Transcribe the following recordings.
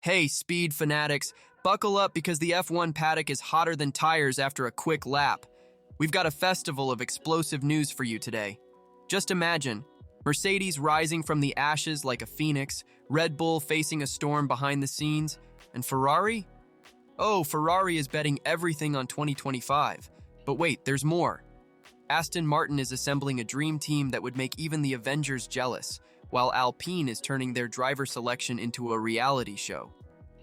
Hey, speed fanatics, buckle up because the F1 paddock is hotter than tires after a quick lap. We've got a festival of explosive news for you today. Just imagine, Mercedes rising from the ashes like a phoenix, Red Bull facing a storm behind the scenes, and Ferrari? Oh, Ferrari is betting everything on 2025. But wait, there's more. Aston Martin is assembling a dream team that would make even the Avengers jealous, while Alpine is turning their driver selection into a reality show.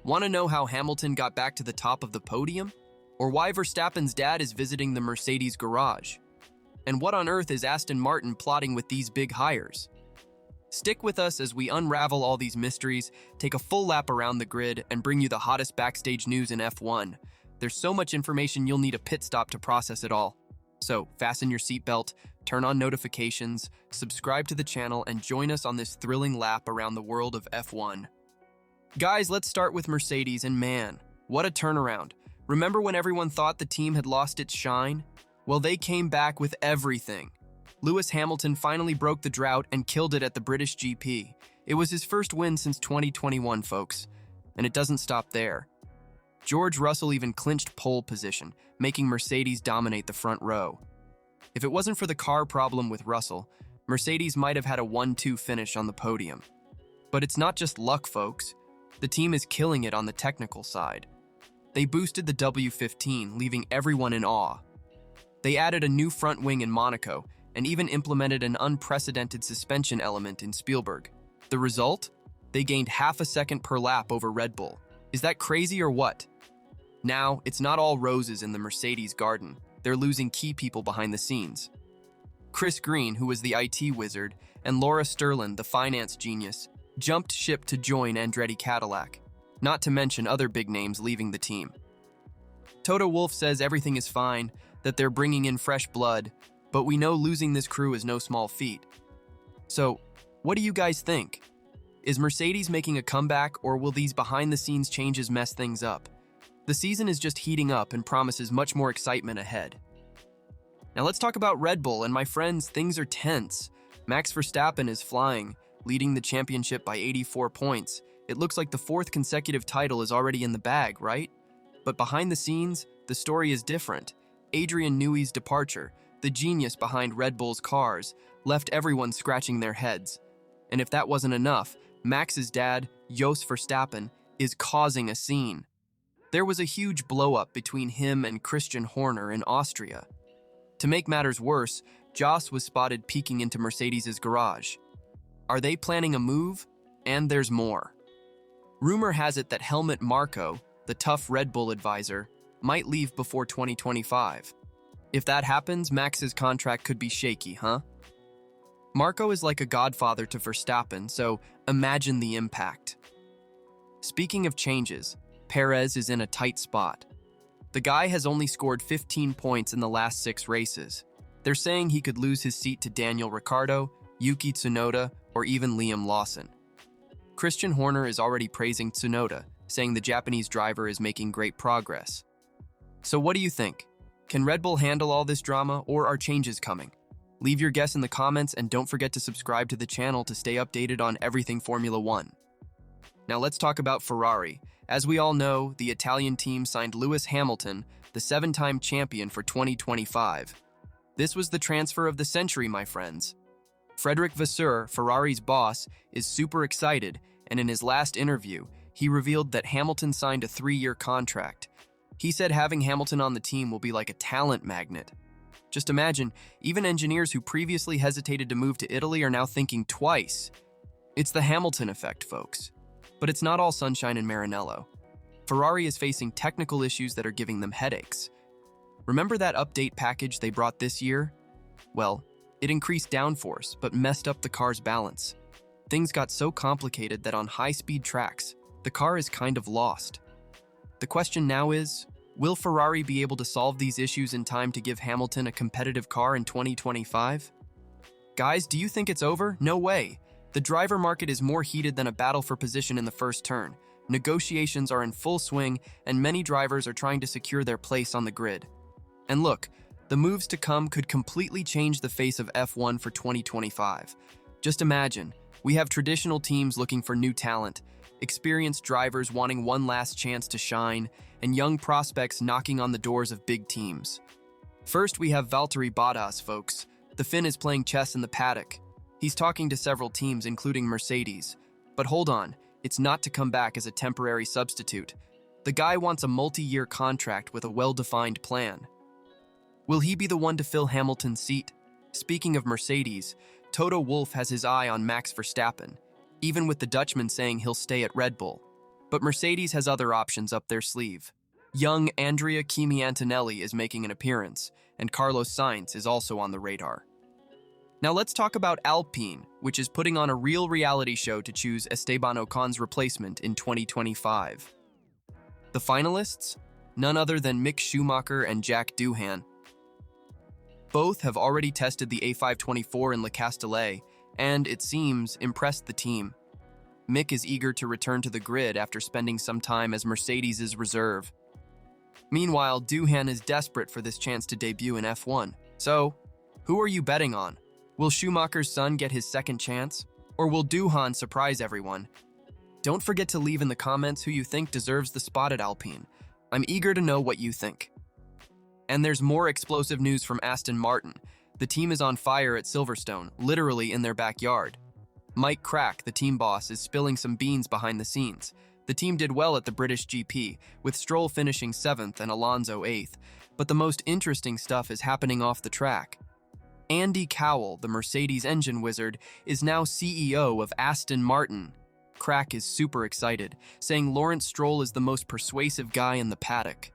Want to know how Hamilton got back to the top of the podium? Or why Verstappen's dad is visiting the Mercedes garage? And what on earth is Aston Martin plotting with these big hires? Stick with us as we unravel all these mysteries, take a full lap around the grid, and bring you the hottest backstage news in F1. There's so much information you'll need a pit stop to process it all. So, fasten your seatbelt, turn on notifications, subscribe to the channel, and join us on this thrilling lap around the world of F1. Guys, let's start with Mercedes, and man, what a turnaround. Remember when everyone thought the team had lost its shine? Well, they came back with everything. Lewis Hamilton finally broke the drought and killed it at the British GP. It was his first win since 2021, folks. And it doesn't stop there. George Russell even clinched pole position, making Mercedes dominate the front row. If it wasn't for the car problem with Russell, Mercedes might have had a 1-2 finish on the podium. But it's not just luck, folks. The team is killing it on the technical side. They boosted the W15, leaving everyone in awe. They added a new front wing in Monaco, and even implemented an unprecedented suspension element in Spielberg. The result? They gained half a second per lap over Red Bull. Is that crazy or what? Now, it's not all roses in the Mercedes garden. They're losing key people behind the scenes. Chris Green, who was the IT wizard, and Laura Sterling, the finance genius, jumped ship to join Andretti Cadillac, not to mention other big names leaving the team. Toto Wolff says everything is fine, that they're bringing in fresh blood, but we know losing this crew is no small feat. So, what do you guys think? Is Mercedes making a comeback, or will these behind-the-scenes changes mess things up? The season is just heating up and promises much more excitement ahead. Now let's talk about Red Bull, and my friends, things are tense. Max Verstappen is flying, leading the championship by 84 points. It looks like the fourth consecutive title is already in the bag, right? But behind the scenes, the story is different. Adrian Newey's departure, the genius behind Red Bull's cars, left everyone scratching their heads. And if that wasn't enough, Max's dad, Jos Verstappen, is causing a scene. There was a huge blow-up between him and Christian Horner in Austria. To make matters worse, Jos was spotted peeking into Mercedes' garage. Are they planning a move? And there's more. Rumor has it that Helmut Marko, the tough Red Bull advisor, might leave before 2025. If that happens, Max's contract could be shaky, huh? Marko is like a godfather to Verstappen, so imagine the impact. Speaking of changes, Perez is in a tight spot. The guy has only scored 15 points in the last 6 races. They're saying he could lose his seat to Daniel Ricciardo, Yuki Tsunoda, or even Liam Lawson. Christian Horner is already praising Tsunoda, saying the Japanese driver is making great progress. So what do you think? Can Red Bull handle all this drama, or are changes coming? Leave your guess in the comments, and don't forget to subscribe to the channel to stay updated on everything Formula One. Now let's talk about Ferrari. As we all know, the Italian team signed Lewis Hamilton, the 7-time champion, for 2025. This was the transfer of the century, my friends. Frederic Vasseur, Ferrari's boss, is super excited, and in his last interview, he revealed that Hamilton signed a 3-year contract. He said having Hamilton on the team will be like a talent magnet. Just imagine, even engineers who previously hesitated to move to Italy are now thinking twice. It's the Hamilton effect, folks. But it's not all sunshine and Maranello. Ferrari is facing technical issues that are giving them headaches. Remember that update package they brought this year? Well, it increased downforce, but messed up the car's balance. Things got so complicated that on high-speed tracks, the car is kind of lost. The question now is, will Ferrari be able to solve these issues in time to give Hamilton a competitive car in 2025? Guys, do you think it's over? No way. The driver market is more heated than a battle for position in the first turn. Negotiations are in full swing, and many drivers are trying to secure their place on the grid. And look, the moves to come could completely change the face of F1 for 2025. Just imagine, we have traditional teams looking for new talent. experienced drivers wanting one last chance to shine, and young prospects knocking on the doors of big teams. First, we have Valtteri Bottas, folks. The Finn is playing chess in the paddock. He's talking to several teams, including Mercedes. But hold on, it's not to come back as a temporary substitute. The guy wants a multi-year contract with a well-defined plan. Will he be the one to fill Hamilton's seat? Speaking of Mercedes, Toto Wolff has his eye on Max Verstappen, even with the Dutchman saying he'll stay at Red Bull. But Mercedes has other options up their sleeve. Young Andrea Kimi Antonelli is making an appearance, and Carlos Sainz is also on the radar. Now let's talk about Alpine, which is putting on a real reality show to choose Esteban Ocon's replacement in 2025. The finalists? None other than Mick Schumacher and Jack Doohan. Both have already tested the A524 in Le Castellet, and, it seems, impressed the team. Mick is eager to return to the grid after spending some time as Mercedes' reserve. Meanwhile, Doohan is desperate for this chance to debut in F1. So, who are you betting on? Will Schumacher's son get his second chance? Or will Doohan surprise everyone? Don't forget to leave in the comments who you think deserves the spot at Alpine. I'm eager to know what you think. And there's more explosive news from Aston Martin. The team is on fire at Silverstone, literally in their backyard. Mike Crack, the team boss, is spilling some beans behind the scenes. The team did well at the British GP, with Stroll finishing 7th and Alonso 8th, but the most interesting stuff is happening off the track. Andy Cowell, the Mercedes engine wizard, is now CEO of Aston Martin. Crack is super excited, saying Lawrence Stroll is the most persuasive guy in the paddock.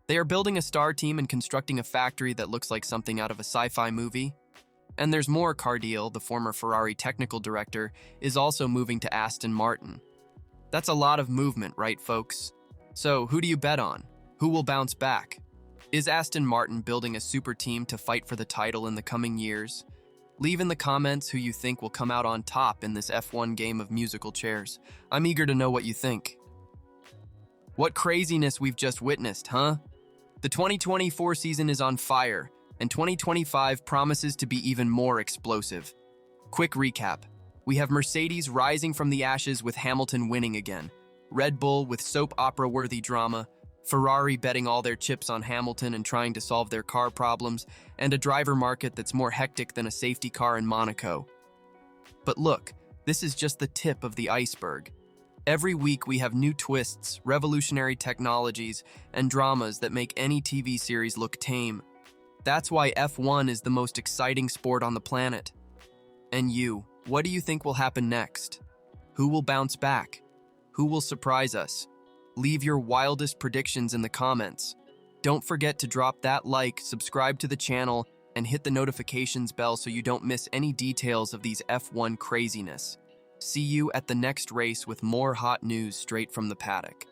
They are building a star team and constructing a factory that looks like something out of a sci-fi movie. And there's more. Cardiel, the former Ferrari technical director, is also moving to Aston Martin. That's a lot of movement, right, folks? So, who do you bet on? Who will bounce back? Is Aston Martin building a super team to fight for the title in the coming years? Leave in the comments who you think will come out on top in this F1 game of musical chairs. I'm eager to know what you think. What craziness we've just witnessed, huh? The 2024 season is on fire, and 2025 promises to be even more explosive. Quick recap. We have Mercedes rising from the ashes with Hamilton winning again, Red Bull with soap opera-worthy drama, Ferrari betting all their chips on Hamilton and trying to solve their car problems, and a driver market that's more hectic than a safety car in Monaco. But look, this is just the tip of the iceberg. Every week we have new twists, revolutionary technologies, and dramas that make any TV series look tame. That's why F1 is the most exciting sport on the planet. And you, what do you think will happen next? Who will bounce back? Who will surprise us? Leave your wildest predictions in the comments. Don't forget to drop that like, subscribe to the channel, and hit the notifications bell so you don't miss any details of these F1 craziness. See you at the next race with more hot news straight from the paddock.